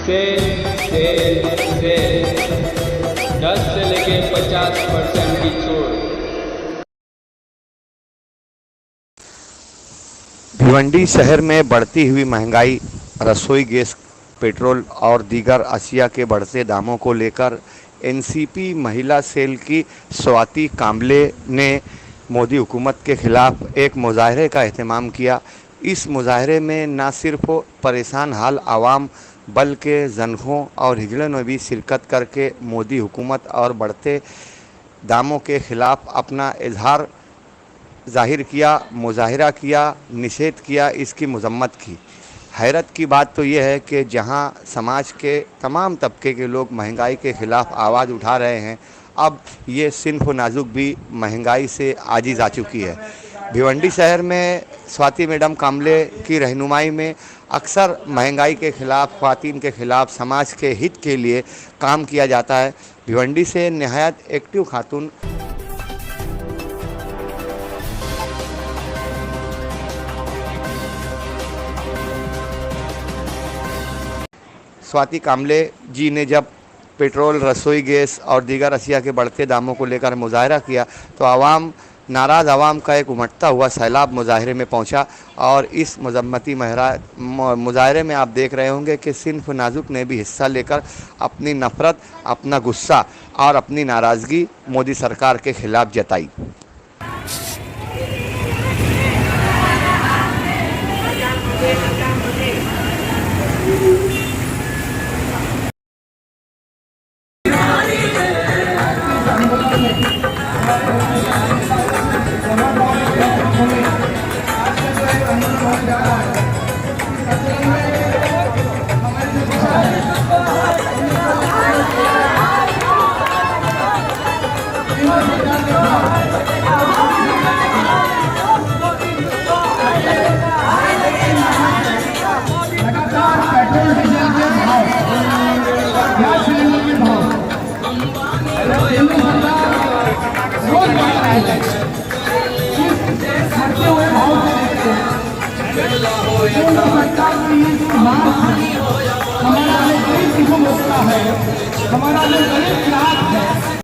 Cell 10 से लेके 50% की छूट। भिवंडी शहर में बढ़ती हुई महंगाई, रसोई गैस, पेट्रोल और दीगर अशिया के बढ़ते दामों को लेकर एनसीपी महिला सेल की स्वाति कांबले ने मोदी हुकूमत के खिलाफ एक मुजाहरे का एहतमाम किया। इस मुजाहरे में न सिर्फ परेशान हाल आवाम बल्कि ज़नख़ों और हिजड़ों ने भी शिरकत करके मोदी हुकूमत और बढ़ते दामों के खिलाफ अपना इजहार ज़ाहिर किया, मुजाहरा किया, निषेध किया, इसकी मज़म्मत की। हैरत की बात तो यह है कि जहां समाज के तमाम तबके के लोग महंगाई के ख़िलाफ़ आवाज़ उठा रहे हैं, अब ये सिन्फ नाजुक भी महंगाई से आजिज़ आ चुकी है। भिवंडी शहर में स्वाति मैडम कांबले की रहनुमाई में अक्सर महंगाई के ख़िलाफ़, ख़वातीन के ख़िलाफ़, समाज के हित के लिए काम किया जाता है। भिवंडी से नहायत एक्टिव खातून स्वाति कांबले जी ने जब पेट्रोल, रसोई गैस और दीगर अशिया के बढ़ते दामों को लेकर मुजाहरा किया तो नाराज़ आवाम का एक उमड़ता हुआ सैलाब मुजाहरे में पहुंचा। और इस मजम्मती मुजाहरे में आप देख रहे होंगे कि सिन्फ नाजुक ने भी हिस्सा लेकर अपनी नफ़रत, अपना गुस्सा और अपनी नाराज़गी मोदी सरकार के ख़िलाफ़ जताई। हमारा जो गरीब है